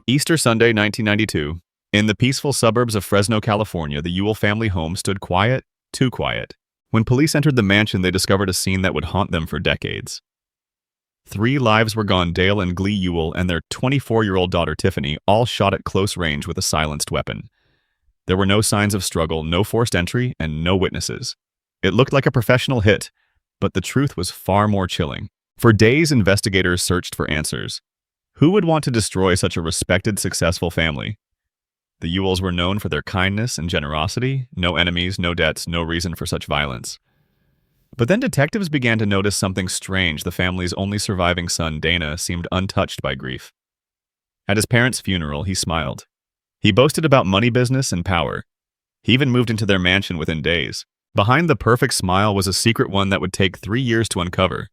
Easter Sunday, 1992. In the peaceful suburbs of Fresno, California, the Ewell family home stood quiet, too quiet. When police entered the mansion, they discovered a scene that would haunt them for decades. 3 lives were gone: Dale and Glee Ewell and their 24-year-old daughter Tiffany, all shot at close range with a silenced weapon. There were no signs of struggle, no forced entry, and no witnesses. It looked like a professional hit, but the truth was far more chilling. For days, investigators searched for answers. Who would want to destroy such a respected, successful family? The Ewells were known for their kindness and generosity. No enemies, no debts, no reason for such violence. But then detectives began to notice something strange. The family's only surviving son, Dana, seemed untouched by grief. At his parents' funeral, he smiled. He boasted about money, business, and power. He even moved into their mansion within days. Behind the perfect smile was a secret one that would take 3 years to uncover.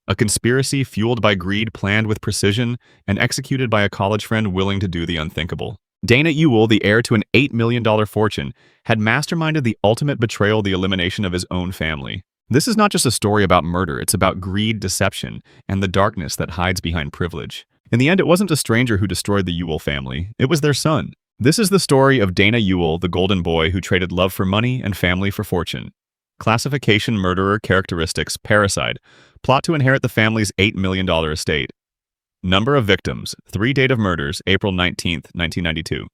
A conspiracy fueled by greed, planned with precision, and executed by a college friend willing to do the unthinkable. Dana Ewell, the heir to an $8 million fortune, had masterminded the ultimate betrayal, the elimination of his own family. This is not just a story about murder, it's about greed, deception, and the darkness that hides behind privilege. In the end, it wasn't a stranger who destroyed the Ewell family, it was their son. This is the story of Dana Ewell, the golden boy who traded love for money and family for fortune. Classification: murderer. Characteristics: parricide. Plot to inherit the family's $8 million estate. Number of victims: 3. Date of murders: April 19, 1992.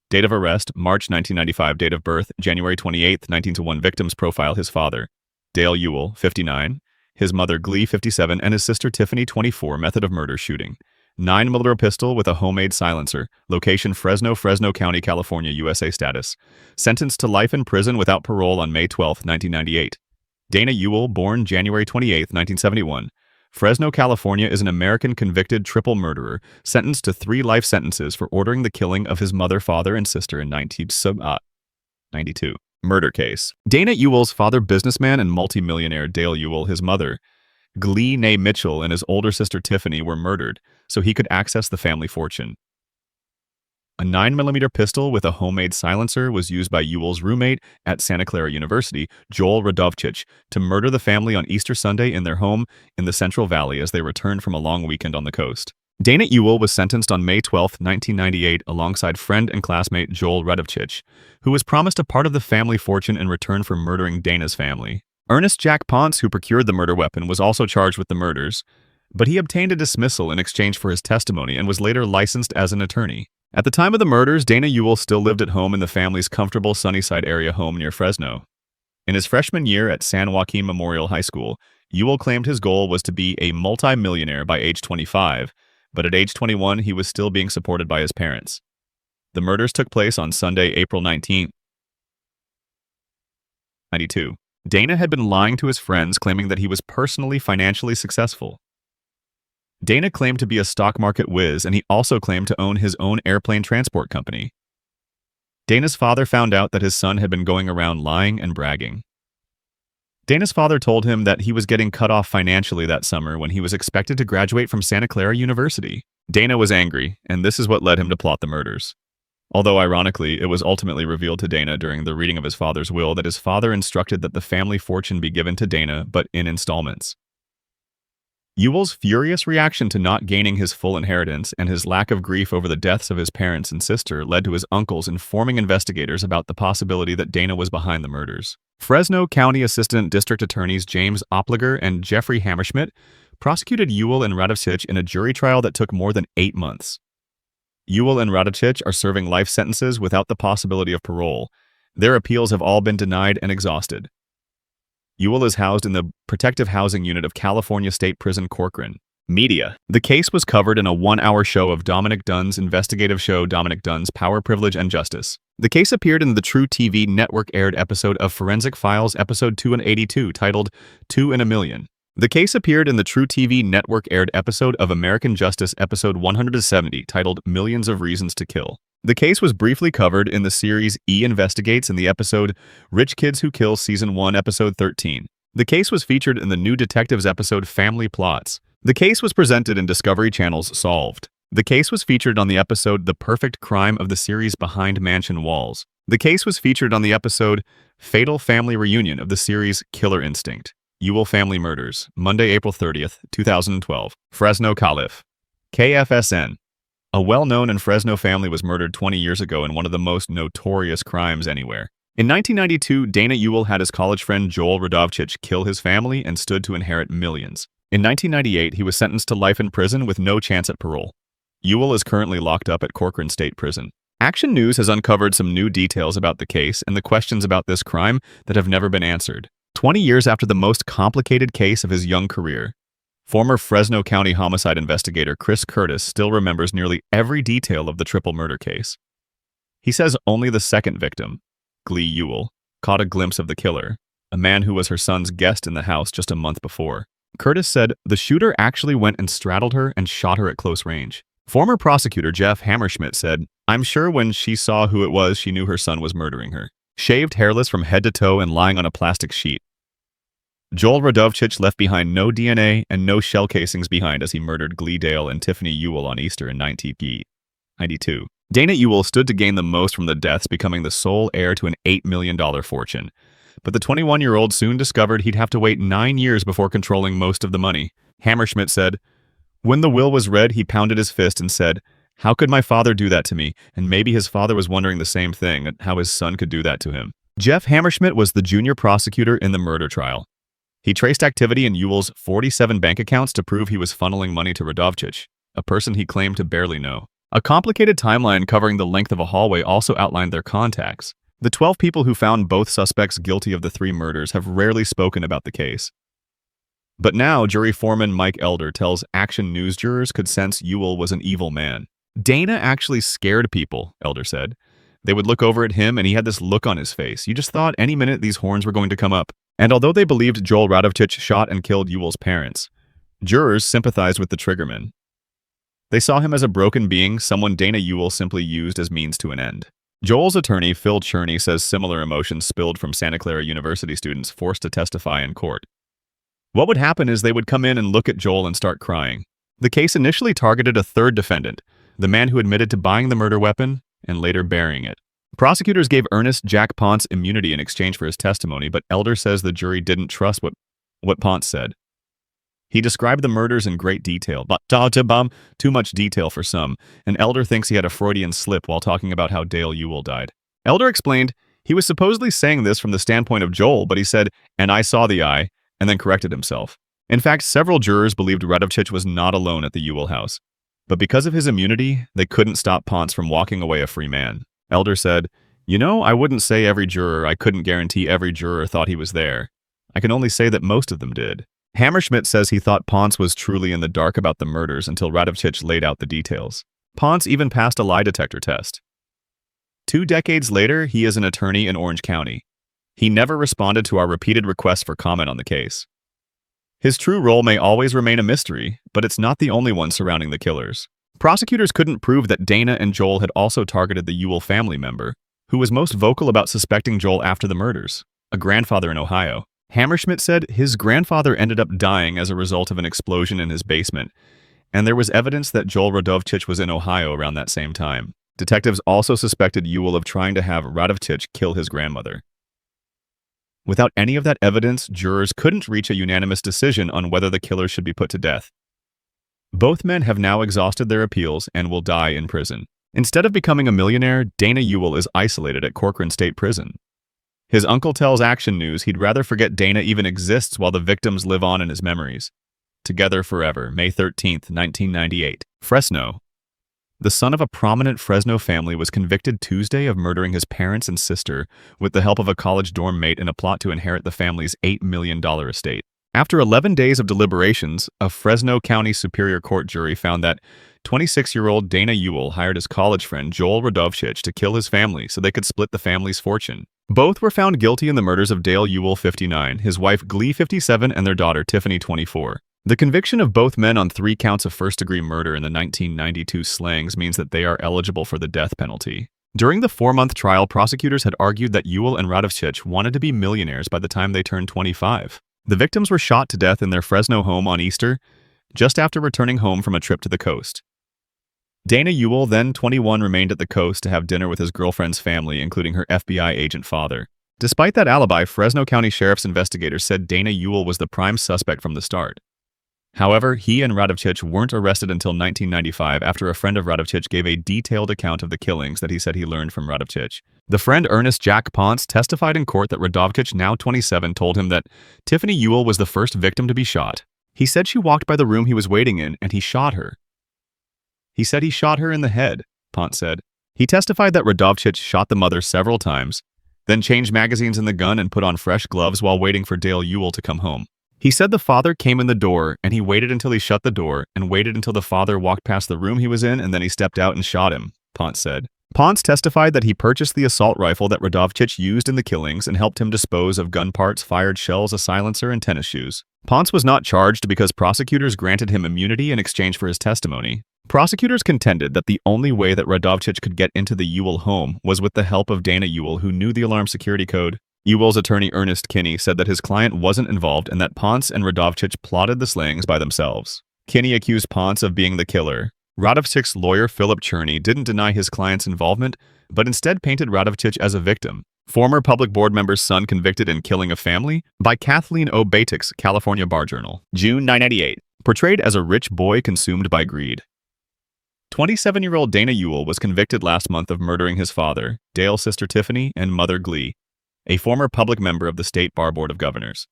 Date of arrest: March 1995. Date of birth: January 28, 1901. Victims profile: his father, Dale Ewell, 59, his mother, Glee, 57, and his sister, Tiffany, 24. Method of murder: shooting. 9mm pistol with a homemade silencer. Location: Fresno, Fresno County, California, USA. Status: sentenced to life in prison without parole on May 12, 1998. Dana Ewell, born January 28, 1971. Fresno, California, is an American convicted triple murderer, sentenced to 3 life sentences for ordering the killing of his mother, father, and sister in 1992. Murder case. Dana Ewell's father, businessman and multimillionaire Dale Ewell, his mother, Glee née Mitchell, and his older sister Tiffany were murdered so he could access the family fortune. A 9mm pistol with a homemade silencer was used by Ewell's roommate at Santa Clara University, Joel Radovchich, to murder the family on Easter Sunday in their home in the Central Valley as they returned from a long weekend on the coast. Dana Ewell was sentenced on May 12, 1998, alongside friend and classmate Joel Radovchich, who was promised a part of the family fortune in return for murdering Dana's family. Ernest Jack Ponce, who procured the murder weapon, was also charged with the murders, but he obtained a dismissal in exchange for his testimony and was later licensed as an attorney. At the time of the murders, Dana Ewell still lived at home in the family's comfortable Sunnyside area home near Fresno. In his freshman year at San Joaquin Memorial High School, Ewell claimed his goal was to be a multi-millionaire by age 25, but at age 21 he was still being supported by his parents. The murders took place on Sunday, April 19, 1992. Dana had been lying to his friends, claiming that he was personally financially successful. Dana claimed to be a stock market whiz, and he also claimed to own his own airplane transport company. Dana's father found out that his son had been going around lying and bragging. Dana's father told him that he was getting cut off financially that summer when he was expected to graduate from Santa Clara University. Dana was angry, and this is what led him to plot the murders. Although ironically, it was ultimately revealed to Dana during the reading of his father's will that his father instructed that the family fortune be given to Dana, but in installments. Ewell's furious reaction to not gaining his full inheritance and his lack of grief over the deaths of his parents and sister led to his uncles informing investigators about the possibility that Dana was behind the murders. Fresno County Assistant District Attorneys James Opliger and Jeffrey Hammerschmidt prosecuted Ewell and Radovchich in a jury trial that took more than 8 months. Ewell and Radovchich are serving life sentences without the possibility of parole. Their appeals have all been denied and exhausted. Ewell is housed in the Protective Housing Unit of California State Prison Corcoran. Media. The case was covered in a 1-hour show of Dominic Dunn's investigative show Dominic Dunn's Power, Privilege, and Justice. The case appeared in the True TV network aired episode of Forensic Files episode 282 titled 2 in a Million. The case appeared in the True TV network aired episode of American Justice episode 170 titled Millions of Reasons to Kill. The case was briefly covered in the series E! Investigates in the episode Rich Kids Who Kill Season 1 Episode 13. The case was featured in the New Detectives episode Family Plots. The case was presented in Discovery Channel's Solved. The case was featured on the episode The Perfect Crime of the series Behind Mansion Walls. The case was featured on the episode Fatal Family Reunion of the series Killer Instinct. Ewell Family Murders, Monday, April 30th, 2012. Fresno, Calif. KFSN. A well-known and Fresno family was murdered 20 years ago in one of the most notorious crimes anywhere. In 1992, Dana Ewell had his college friend Joel Radovich kill his family and stood to inherit millions. In 1998, he was sentenced to life in prison with no chance at parole. Ewell is currently locked up at Corcoran State Prison. Action News has uncovered some new details about the case and the questions about this crime that have never been answered. 20 years after the most complicated case of his young career, former Fresno County homicide investigator Chris Curtis still remembers nearly every detail of the triple murder case. He says only the second victim, Glee Ewell, caught a glimpse of the killer, a man who was her son's guest in the house just a month before. Curtis said the shooter actually went and straddled her and shot her at close range. Former prosecutor Jeff Hammerschmidt said, "I'm sure when she saw who it was, she knew her son was murdering her. Shaved, hairless from head to toe and lying on a plastic sheet. Joel Radovich left behind no DNA and no shell casings behind as he murdered Glee Dale and Tiffany Ewell on Easter in 1992. Dana Ewell stood to gain the most from the deaths, becoming the sole heir to an $8 million fortune. But the 21-year-old soon discovered he'd have to wait 9 years before controlling most of the money. Hammerschmidt said, "When the will was read, he pounded his fist and said, 'How could my father do that to me?' And maybe his father was wondering the same thing, how his son could do that to him." Jeff Hammerschmidt was the junior prosecutor in the murder trial. He traced activity in Ewell's 47 bank accounts to prove he was funneling money to Radovich, a person he claimed to barely know. A complicated timeline covering the length of a hallway also outlined their contacts. The 12 people who found both suspects guilty of the 3 murders have rarely spoken about the case. But now, jury foreman Mike Elder tells Action News jurors could sense Ewell was an evil man. "Dana actually scared people," Elder said. "They would look over at him and he had this look on his face. You just thought any minute these horns were going to come up." And although they believed Joel Radovich shot and killed Ewell's parents, jurors sympathized with the triggerman. They saw him as a broken being, someone Dana Ewell simply used as means to an end. Joel's attorney, Phil Cherney, says similar emotions spilled from Santa Clara University students forced to testify in court. What would happen is they would come in and look at Joel and start crying. The case initially targeted a third defendant, the man who admitted to buying the murder weapon and later burying it. Prosecutors gave Ernest Jack Ponce immunity in exchange for his testimony, but Elder says the jury didn't trust what Ponce said. He described the murders in great detail, but too much detail for some, and Elder thinks he had a Freudian slip while talking about how Dale Ewell died. Elder explained he was supposedly saying this from the standpoint of Joel, but he said, "And I saw the eye," and then corrected himself. In fact, several jurors believed Radovich was not alone at the Ewell house. But because of his immunity, they couldn't stop Ponce from walking away a free man. Elder said, I wouldn't say every juror. I couldn't guarantee every juror thought he was there. I can only say that most of them did." Hammerschmidt says he thought Ponce was truly in the dark about the murders until Radovich laid out the details. Ponce even passed a lie detector test. 2 decades later, he is an attorney in Orange County. He never responded to our repeated requests for comment on the case. His true role may always remain a mystery, but it's not the only one surrounding the killers. Prosecutors couldn't prove that Dana and Joel had also targeted the Ewell family member, who was most vocal about suspecting Joel after the murders, a grandfather in Ohio. Hammerschmidt said his grandfather ended up dying as a result of an explosion in his basement, and there was evidence that Joel Radovich was in Ohio around that same time. Detectives also suspected Ewell of trying to have Radovich kill his grandmother. Without any of that evidence, jurors couldn't reach a unanimous decision on whether the killers should be put to death. Both men have now exhausted their appeals and will die in prison. Instead of becoming a millionaire, Dana Ewell is isolated at Corcoran State Prison. His uncle tells Action News he'd rather forget Dana even exists while the victims live on in his memories. Together forever, May 13, 1998. Fresno. The son of a prominent Fresno family was convicted Tuesday of murdering his parents and sister with the help of a college dorm mate in a plot to inherit the family's $8 million estate. After 11 days of deliberations, a Fresno County Superior Court jury found that 26-year-old Dana Ewell hired his college friend Joel Radovich to kill his family so they could split the family's fortune. Both were found guilty in the murders of Dale Ewell, 59, his wife Glee, 57, and their daughter Tiffany, 24. The conviction of both men on 3 counts of first-degree murder in the 1992 slangs means that they are eligible for the death penalty. During the 4-month trial, prosecutors had argued that Ewell and Radovich wanted to be millionaires by the time they turned 25. The victims were shot to death in their Fresno home on Easter, just after returning home from a trip to the coast. Dana Ewell, then 21, remained at the coast to have dinner with his girlfriend's family, including her FBI agent father. Despite that alibi, Fresno County Sheriff's investigators said Dana Ewell was the prime suspect from the start. However, he and Radovich weren't arrested until 1995 after a friend of Radovich gave a detailed account of the killings that he said he learned from Radovich. The friend Ernest Jack Ponce testified in court that Radovich, now 27, told him that Tiffany Ewell was the first victim to be shot. He said she walked by the room he was waiting in and he shot her. He said he shot her in the head, Ponce said. He testified that Radovich shot the mother several times, then changed magazines in the gun and put on fresh gloves while waiting for Dale Ewell to come home. He said the father came in the door and he waited until he shut the door and waited until the father walked past the room he was in and then he stepped out and shot him, Ponce said. Ponce testified that he purchased the assault rifle that Radovich used in the killings and helped him dispose of gun parts, fired shells, a silencer, and tennis shoes. Ponce was not charged because prosecutors granted him immunity in exchange for his testimony. Prosecutors contended that the only way that Radovich could get into the Ewell home was with the help of Dana Ewell, who knew the alarm security code. Ewell's attorney Ernest Kinney said that his client wasn't involved and that Ponce and Radovich plotted the slayings by themselves. Kinney accused Ponce of being the killer. Radovich's lawyer Philip Cherney didn't deny his client's involvement, but instead painted Radovich as a victim. Former public board member's son convicted in Killing a Family by Kathleen O. Batix, California Bar Journal, June 1998, portrayed as a rich boy consumed by greed. 27-year-old Dana Ewell was convicted last month of murdering his father, Dale's sister Tiffany, and mother Glee, a former public member of the State Bar Board of Governors.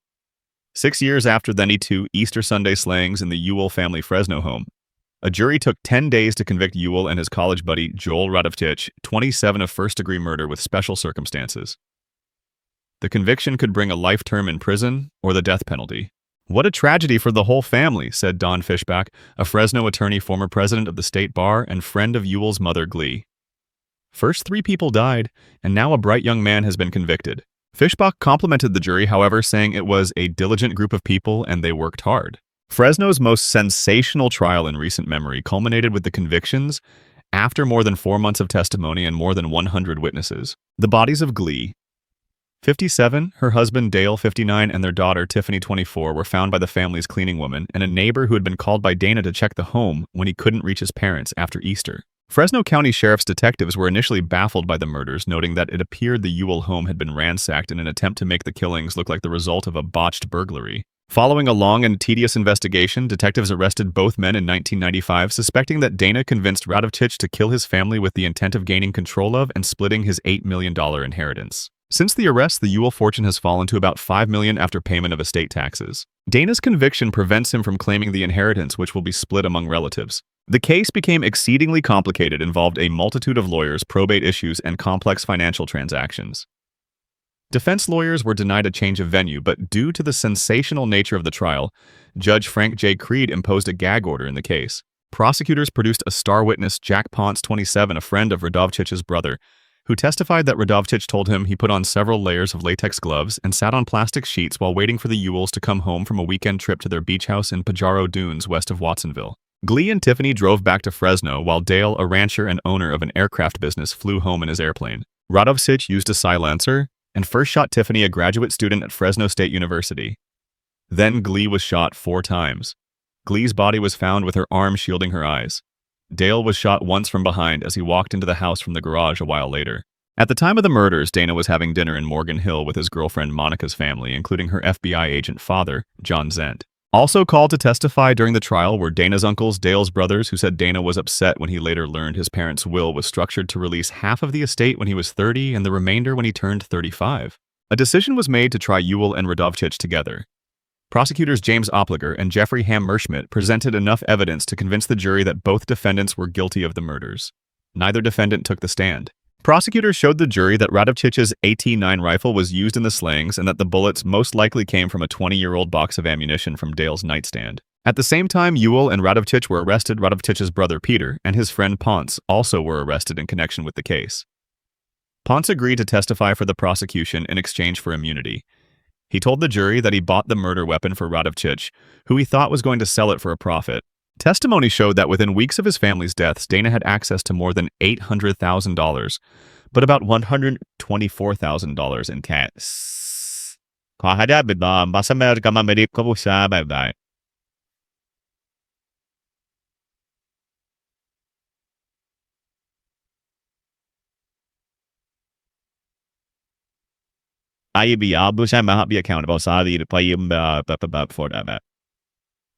6 years after the 2 Easter Sunday slayings in the Ewell family Fresno home, a jury took 10 days to convict Ewell and his college buddy Joel Radovich, 27, of first-degree murder with special circumstances. The conviction could bring a life term in prison or the death penalty. "What a tragedy for the whole family," said Don Fishback, a Fresno attorney, former president of the State Bar, and friend of Ewell's mother Glee. "First 3 people died, and now a bright young man has been convicted." Fishbach complimented the jury, however, saying it was a diligent group of people and they worked hard. Fresno's most sensational trial in recent memory culminated with the convictions after more than 4 months of testimony and more than 100 witnesses. The bodies of Glee, 57, her husband Dale, 59, and their daughter Tiffany, 24, were found by the family's cleaning woman and a neighbor who had been called by Dana to check the home when he couldn't reach his parents after Easter. Fresno County Sheriff's detectives were initially baffled by the murders, noting that it appeared the Ewell home had been ransacked in an attempt to make the killings look like the result of a botched burglary. Following a long and tedious investigation, detectives arrested both men in 1995, suspecting that Dana convinced Radovich to kill his family with the intent of gaining control of and splitting his $8 million inheritance. Since the arrest, the Ewell fortune has fallen to about $5 million after payment of estate taxes. Dana's conviction prevents him from claiming the inheritance, which will be split among relatives. The case became exceedingly complicated, involved a multitude of lawyers, probate issues, and complex financial transactions. Defense lawyers were denied a change of venue, but due to the sensational nature of the trial, Judge Frank J. Creed imposed a gag order in the case. Prosecutors produced a star witness, Jack Ponce, 27, a friend of Radovich's brother, who testified that Radovich told him he put on several layers of latex gloves and sat on plastic sheets while waiting for the Ewells to come home from a weekend trip to their beach house in Pajaro Dunes west of Watsonville. Glee and Tiffany drove back to Fresno while Dale, a rancher and owner of an aircraft business, flew home in his airplane. Radovich used a silencer and first shot Tiffany, a graduate student at Fresno State University. Then Glee was shot 4 times. Glee's body was found with her arm shielding her eyes. Dale was shot once from behind as he walked into the house from the garage a while later. At the time of the murders, Dana was having dinner in Morgan Hill with his girlfriend Monica's family, including her FBI agent father, John Zent. Also called to testify during the trial were Dana's uncles, Dale's brothers, who said Dana was upset when he later learned his parents' will was structured to release half of the estate when he was 30 and the remainder when he turned 35. A decision was made to try Ewell and Radovich together. Prosecutors James Opliger and Jeffrey Hammerschmidt presented enough evidence to convince the jury that both defendants were guilty of the murders. Neither defendant took the stand. Prosecutors showed the jury that Radovich's AT-9 rifle was used in the slayings and that the bullets most likely came from a 20-year-old box of ammunition from Dale's nightstand. At the same time Ewell and Radovich were arrested, Radovich's brother Peter and his friend Ponce also were arrested in connection with the case. Ponce agreed to testify for the prosecution in exchange for immunity. He told the jury that he bought the murder weapon for Radovich, who he thought was going to sell it for a profit. Testimony showed that within weeks of his family's deaths, Dana had access to more than $800,000, but about $124,000 in cash. I be accountable. Sorry to pay him for that.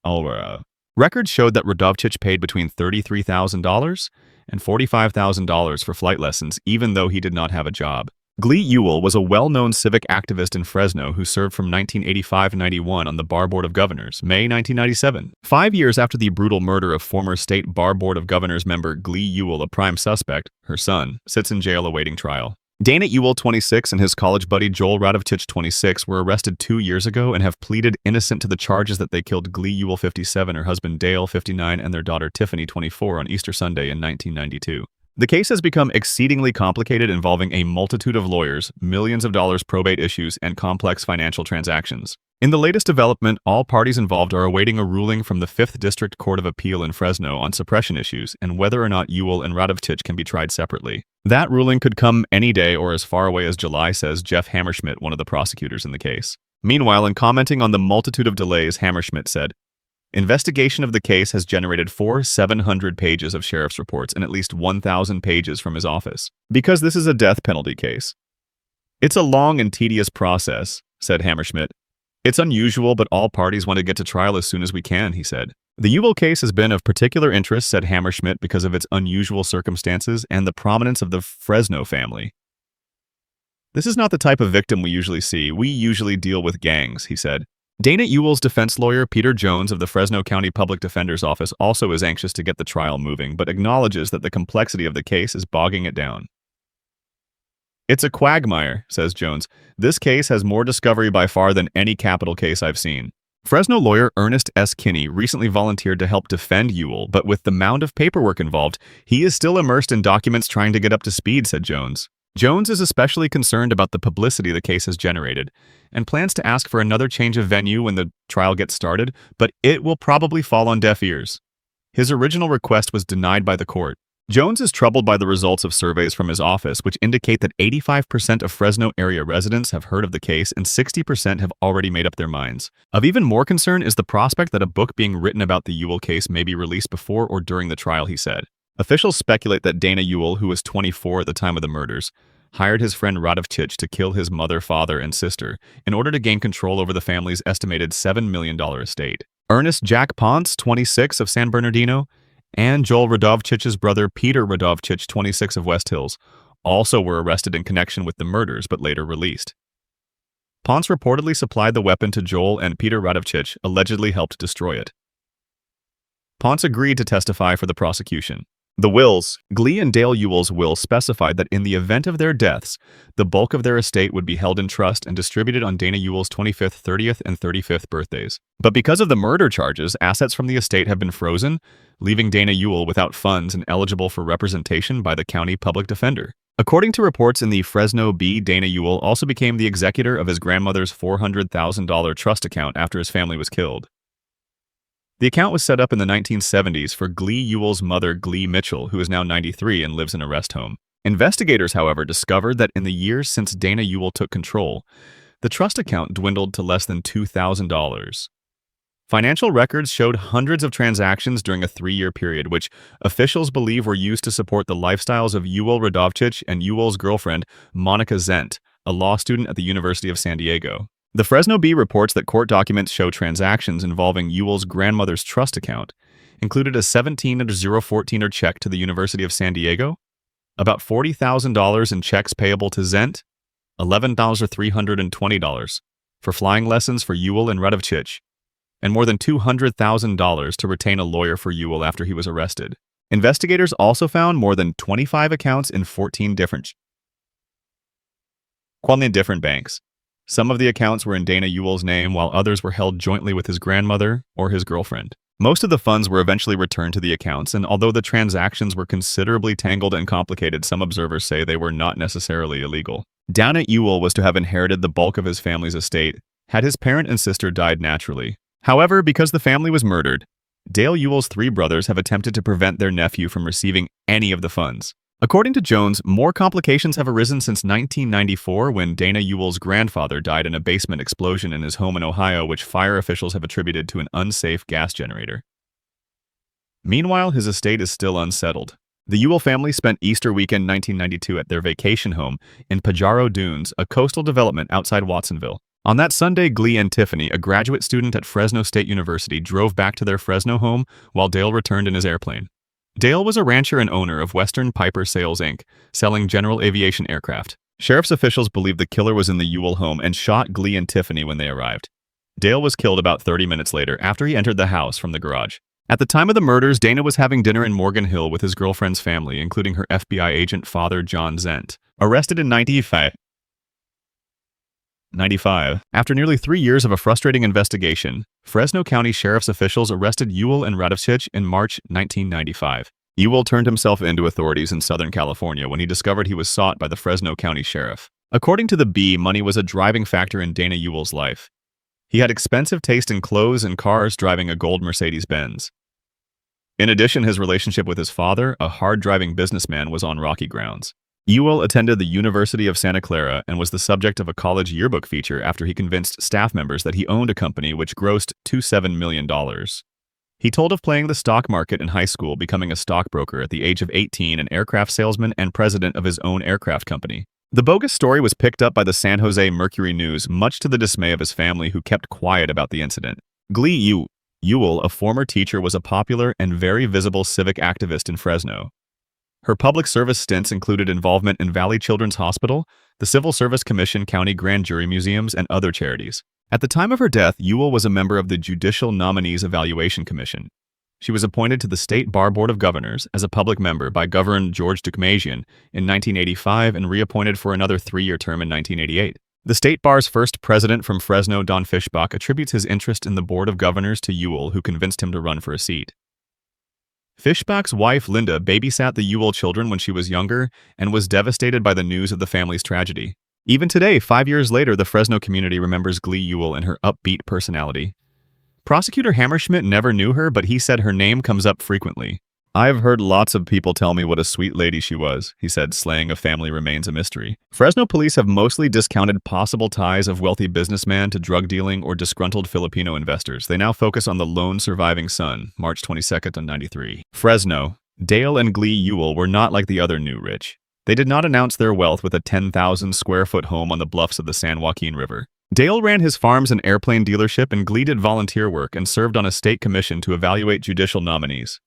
Alwara. Records showed that Radovchich paid between $33,000 and $45,000 for flight lessons, even though he did not have a job. Ewell was a well-known civic activist in Fresno who served from 1985-91 on the Bar Board of Governors, May 1997. 5 years after the brutal murder of former state Bar Board of Governors member Ewell, a prime suspect, her son, sits in jail awaiting trial. Dana Ewell, 26, and his college buddy Joel Radovchich, 26, were arrested 2 years ago and have pleaded innocent to the charges that they killed Ewell, 57, her husband Dale, 59, and their daughter Tiffany, 24, on Easter Sunday in 1992. The case has become exceedingly complicated, involving a multitude of lawyers, millions of dollars probate issues, and complex financial transactions. In the latest development, all parties involved are awaiting a ruling from the 5th District Court of Appeal in Fresno on suppression issues and whether or not Ewell and Radovchich can be tried separately. That ruling could come any day or as far away as July, says Jeff Hammerschmidt, one of the prosecutors in the case. Meanwhile, in commenting on the multitude of delays, Hammerschmidt said, "Investigation of the case has generated 700 pages of sheriff's reports and at least 1,000 pages from his office. Because this is a death penalty case. It's a long and tedious process," said Hammerschmidt. "It's unusual, but all parties want to get to trial as soon as we can," he said. The Ewell case has been of particular interest, said Hammerschmidt, because of its unusual circumstances and the prominence of the Fresno family. "This is not the type of victim we usually see. We usually deal with gangs," he said. Dana Ewell's defense lawyer, Peter Jones of the Fresno County Public Defender's Office, also is anxious to get the trial moving, but acknowledges that the complexity of the case is bogging it down. "It's a quagmire," says Jones. "This case has more discovery by far than any capital case I've seen." Fresno lawyer Ernest S. Kinney recently volunteered to help defend Ewell, but with the mound of paperwork involved, he is still immersed in documents trying to get up to speed, said Jones. Jones is especially concerned about the publicity the case has generated, and plans to ask for another change of venue when the trial gets started, but it will probably fall on deaf ears. His original request was denied by the court. Jones is troubled by the results of surveys from his office, which indicate that 85% of Fresno area residents have heard of the case and 60% have already made up their minds. Of even more concern is the prospect that a book being written about the Ewell case may be released before or during the trial, he said. Officials speculate that Dana Ewell, who was 24 at the time of the murders, hired his friend Radovchich to kill his mother, father, and sister in order to gain control over the family's estimated $7 million estate. Ernest Jack Ponce, 26, of San Bernardino, and Joel Radovchich's brother Peter Radovchich, 26, of West Hills, also were arrested in connection with the murders but later released. Ponce reportedly supplied the weapon to Joel, and Peter Radovchich allegedly helped destroy it. Ponce agreed to testify for the prosecution. The wills, Glee and Dale Ewell's will, specified that in the event of their deaths, the bulk of their estate would be held in trust and distributed on Dana Ewell's 25th, 30th, and 35th birthdays. But because of the murder charges, assets from the estate have been frozen, leaving Dana Ewell without funds and eligible for representation by the county public defender. According to reports in the Fresno Bee, Dana Ewell also became the executor of his grandmother's $400,000 trust account after his family was killed. The account was set up in the 1970s for Ewell's mother, Glee Mitchell, who is now 93 and lives in a rest home. Investigators, however, discovered that in the years since Dana Ewell took control, the trust account dwindled to less than $2,000. Financial records showed hundreds of transactions during a 3-year period, which officials believe were used to support the lifestyles of Ewell Radovchich and Ewell's girlfriend, Monica Zent, a law student at the University of San Diego. The Fresno Bee reports that court documents show transactions involving Ewell's grandmother's trust account included a $17,014 check to the University of San Diego, about $40,000 in checks payable to Zent, $11,320 for flying lessons for Ewell and Radovchich, and more than $200,000 to retain a lawyer for Ewell after he was arrested. Investigators also found more than 25 accounts in 14 different banks. Some of the accounts were in Dana Ewell's name, while others were held jointly with his grandmother or his girlfriend. Most of the funds were eventually returned to the accounts, and although the transactions were considerably tangled and complicated, some observers say they were not necessarily illegal. Dana Ewell was to have inherited the bulk of his family's estate had his parent and sister died naturally. However, because the family was murdered, Dale Ewell's 3 brothers have attempted to prevent their nephew from receiving any of the funds. According to Jones, more complications have arisen since 1994 when Dana Ewell's grandfather died in a basement explosion in his home in Ohio, which fire officials have attributed to an unsafe gas generator. Meanwhile, his estate is still unsettled. The Ewell family spent Easter weekend 1992 at their vacation home in Pajaro Dunes, a coastal development outside Watsonville. On that Sunday, Glee and Tiffany, a graduate student at Fresno State University, drove back to their Fresno home while Dale returned in his airplane. Dale was a rancher and owner of Western Piper Sales, Inc., selling general aviation aircraft. Sheriff's officials believed the killer was in the Ewell home and shot Glee and Tiffany when they arrived. Dale was killed about 30 minutes later after he entered the house from the garage. At the time of the murders, Dana was having dinner in Morgan Hill with his girlfriend's family, including her FBI agent father, John Zent. Arrested in 1995. After nearly 3 years of a frustrating investigation, Fresno County Sheriff's officials arrested Ewell and Radovich in March 1995. Ewell turned himself in to authorities in Southern California when he discovered he was sought by the Fresno County Sheriff. According to the Bee, money was a driving factor in Dana Ewell's life. He had expensive taste in clothes and cars, driving a gold Mercedes-Benz. In addition, his relationship with his father, a hard-driving businessman, was on rocky grounds. Ewell attended the University of Santa Clara and was the subject of a college yearbook feature after he convinced staff members that he owned a company which grossed $27 million. He told of playing the stock market in high school, becoming a stockbroker at the age of 18, an aircraft salesman, and president of his own aircraft company. The bogus story was picked up by the San Jose Mercury News, much to the dismay of his family, who kept quiet about the incident. Glee Ewell, a former teacher, was a popular and very visible civic activist in Fresno. Her public service stints included involvement in Valley Children's Hospital, the Civil Service Commission, county grand jury museums, and other charities. At the time of her death, Ewell was a member of the Judicial Nominees Evaluation Commission. She was appointed to the State Bar Board of Governors as a public member by Governor George Deukmejian in 1985 and reappointed for another 3-year term in 1988. The State Bar's first president from Fresno, Don Fischbach, attributes his interest in the Board of Governors to Ewell, who convinced him to run for a seat. Fischbach's wife, Linda, babysat the Ewell children when she was younger and was devastated by the news of the family's tragedy. Even today, 5 years later, the Fresno community remembers Glee Ewell and her upbeat personality. Prosecutor Hammerschmidt never knew her, but he said her name comes up frequently. "I've heard lots of people tell me what a sweet lady she was," he said, slaying a family remains a mystery. Fresno police have mostly discounted possible ties of wealthy businessman to drug dealing or disgruntled Filipino investors. They now focus on the lone surviving son, March 22nd on 93. Fresno. Dale and Glee Ewell were not like the other new rich. They did not announce their wealth with a 10,000-square-foot home on the bluffs of the San Joaquin River. Dale ran his farms and airplane dealership, and Glee did volunteer work and served on a state commission to evaluate judicial nominees.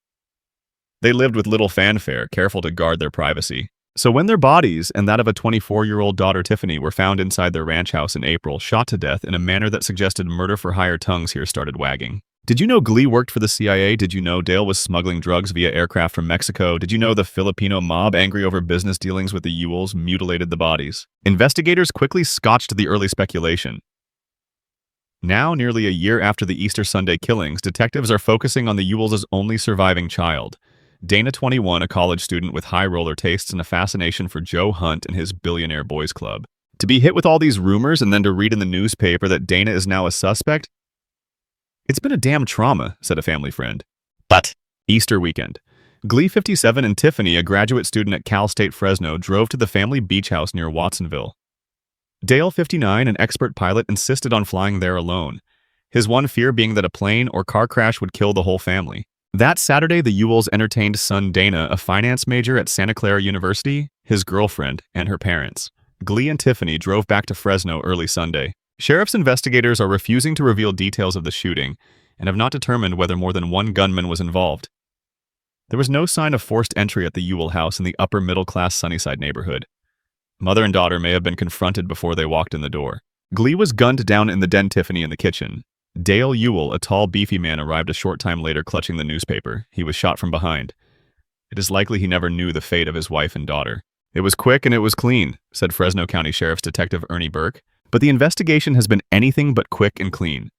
They lived with little fanfare, careful to guard their privacy. So when their bodies and that of a 24-year-old daughter, Tiffany, were found inside their ranch house in April, shot to death in a manner that suggested murder for hire, tongues here started wagging. Did you know Glee worked for the CIA? Did you know Dale was smuggling drugs via aircraft from Mexico? Did you know the Filipino mob, angry over business dealings with the Ewells, mutilated the bodies? Investigators quickly scotched the early speculation. Now, nearly a year after the Easter Sunday killings, detectives are focusing on the Ewells' only surviving child, Dana, 21, a college student with high roller tastes and a fascination for Joe Hunt and his billionaire boys club. To be hit with all these rumors and then to read in the newspaper that Dana is now a suspect? It's been a damn trauma, said a family friend. But Easter weekend. Glee 57 and Tiffany, a graduate student at Cal State Fresno, drove to the family beach house near Watsonville. Dale, 59, an expert pilot, insisted on flying there alone, his one fear being that a plane or car crash would kill the whole family. That Saturday, the Ewells entertained son Dana, a finance major at Santa Clara University, his girlfriend, and her parents. Glee and Tiffany drove back to Fresno early Sunday. Sheriff's investigators are refusing to reveal details of the shooting and have not determined whether more than one gunman was involved. There was no sign of forced entry at the Ewell house in the upper middle-class Sunnyside neighborhood. Mother and daughter may have been confronted before they walked in the door. Glee was gunned down in the den, Tiffany in the kitchen. Dale Ewell, a tall, beefy man, arrived a short time later clutching the newspaper. He was shot from behind. It is likely he never knew the fate of his wife and daughter. "It was quick and it was clean," said Fresno County Sheriff's Detective Ernie Burke. But the investigation has been anything but quick and clean.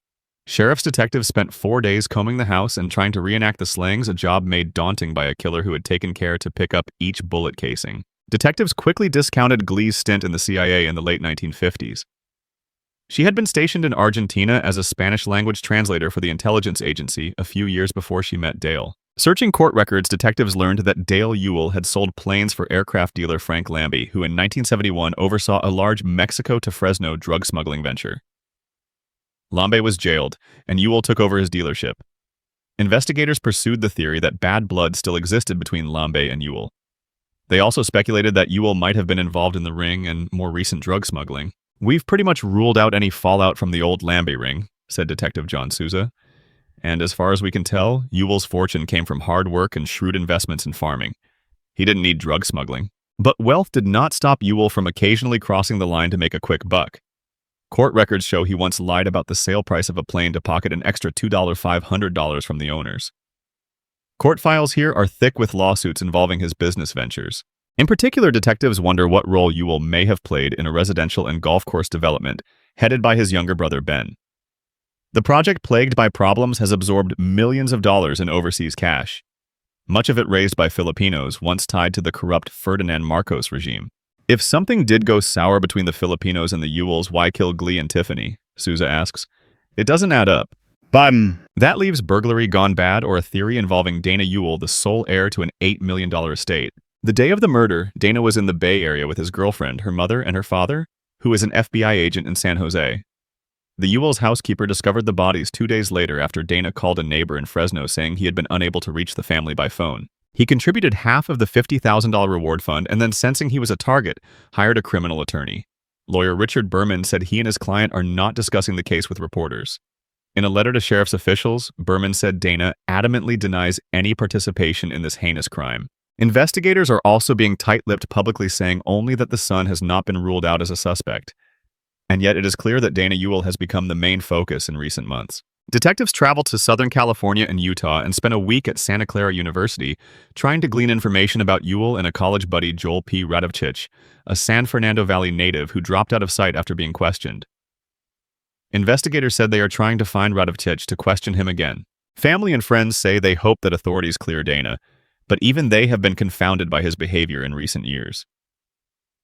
Sheriff's detectives spent 4 days combing the house and trying to reenact the slayings, a job made daunting by a killer who had taken care to pick up each bullet casing. Detectives quickly discounted Glee's stint in the CIA in the late 1950s. She had been stationed in Argentina as a Spanish-language translator for the intelligence agency a few years before she met Dale. Searching court records, detectives learned that Dale Ewell had sold planes for aircraft dealer Frank Lambie, who in 1971 oversaw a large Mexico to Fresno drug smuggling venture. Lambie was jailed, and Ewell took over his dealership. Investigators pursued the theory that bad blood still existed between Lambie and Ewell. They also speculated that Ewell might have been involved in the ring and more recent drug smuggling. "We've pretty much ruled out any fallout from the old Lambie ring," said Detective John Souza. "And as far as we can tell, Ewell's fortune came from hard work and shrewd investments in farming. He didn't need drug smuggling." But wealth did not stop Ewell from occasionally crossing the line to make a quick buck. Court records show he once lied about the sale price of a plane to pocket an extra $2,500 from the owners. Court files here are thick with lawsuits involving his business ventures. In particular, detectives wonder what role Ewell may have played in a residential and golf course development headed by his younger brother Ben. The project, plagued by problems, has absorbed millions of dollars in overseas cash, much of it raised by Filipinos once tied to the corrupt Ferdinand Marcos regime. If something did go sour between the Filipinos and the Ewells, why kill Glee and Tiffany? Souza asks. It doesn't add up. That leaves burglary gone bad or a theory involving Dana Ewell, the sole heir to an $8 million estate. The day of the murder, Dana was in the Bay Area with his girlfriend, her mother, and her father, who is an FBI agent in San Jose. The Ewells' housekeeper discovered the bodies 2 days later after Dana called a neighbor in Fresno saying he had been unable to reach the family by phone. He contributed half of the $50,000 reward fund and then, sensing he was a target, hired a criminal attorney. Lawyer Richard Berman said he and his client are not discussing the case with reporters. In a letter to sheriff's officials, Berman said Dana adamantly denies any participation in this heinous crime. Investigators are also being tight-lipped, publicly saying only that the son has not been ruled out as a suspect. And yet it is clear that Dana Ewell has become the main focus in recent months. Detectives traveled to Southern California and Utah and spent a week at Santa Clara University trying to glean information about Ewell and a college buddy, Joel P. Radovich, a San Fernando Valley native who dropped out of sight after being questioned. Investigators said they are trying to find Radovich to question him again. Family and friends say they hope that authorities clear Dana, but even they have been confounded by his behavior in recent years.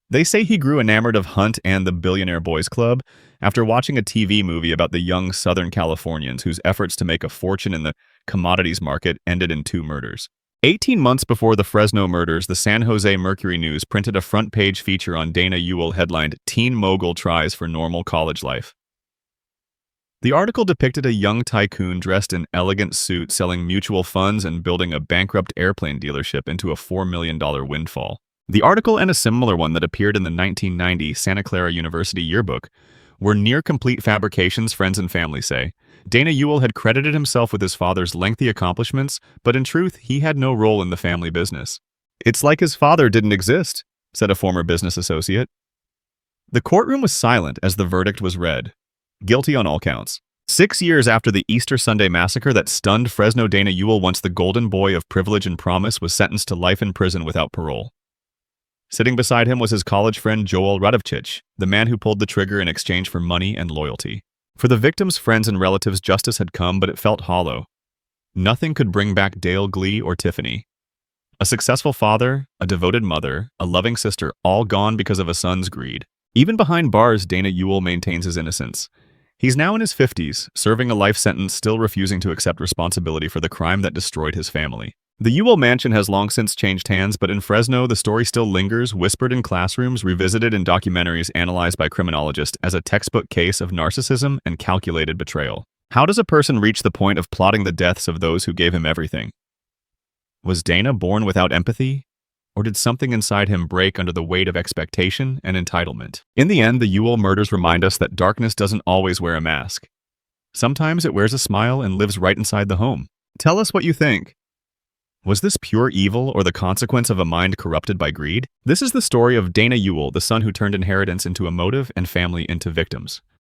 They say he grew enamored of Hunt and the Billionaire Boys Club after watching a TV movie about the young Southern Californians whose efforts to make a fortune in the commodities market ended in 2 murders. 18 months before the Fresno murders, the San Jose Mercury News printed a front-page feature on Dana Ewell headlined, "Teen Mogul Tries for Normal College Life." The article depicted a young tycoon dressed in elegant suit selling mutual funds and building a bankrupt airplane dealership into a $4 million windfall. The article and a similar one that appeared in the 1990 Santa Clara University yearbook were near-complete fabrications, friends and family say. Dana Ewell had credited himself with his father's lengthy accomplishments, but in truth, he had no role in the family business. "It's like his father didn't exist," said a former business associate. The courtroom was silent as the verdict was read. Guilty on all counts. 6 years after the Easter Sunday massacre that stunned Fresno, Dana Ewell, once the golden boy of privilege and promise, was sentenced to life in prison without parole. Sitting beside him was his college friend Joel Radovich, the man who pulled the trigger in exchange for money and loyalty. For the victims' friends and relatives, justice had come, but it felt hollow. Nothing could bring back Dale, Glee, or Tiffany. A successful father, a devoted mother, a loving sister, all gone because of a son's greed. Even behind bars, Dana Ewell maintains his innocence. He's now in his 50s, serving a life sentence, still refusing to accept responsibility for the crime that destroyed his family. The Ewell mansion has long since changed hands, but in Fresno, the story still lingers, whispered in classrooms, revisited in documentaries analyzed by criminologists as a textbook case of narcissism and calculated betrayal. How does a person reach the point of plotting the deaths of those who gave him everything? Was Dana born without empathy? Or did something inside him break under the weight of expectation and entitlement? In the end, the Ewell murders remind us that darkness doesn't always wear a mask. Sometimes it wears a smile and lives right inside the home. Tell us what you think. Was this pure evil or the consequence of a mind corrupted by greed? This is the story of Dana Ewell, the son who turned inheritance into a motive and family into victims.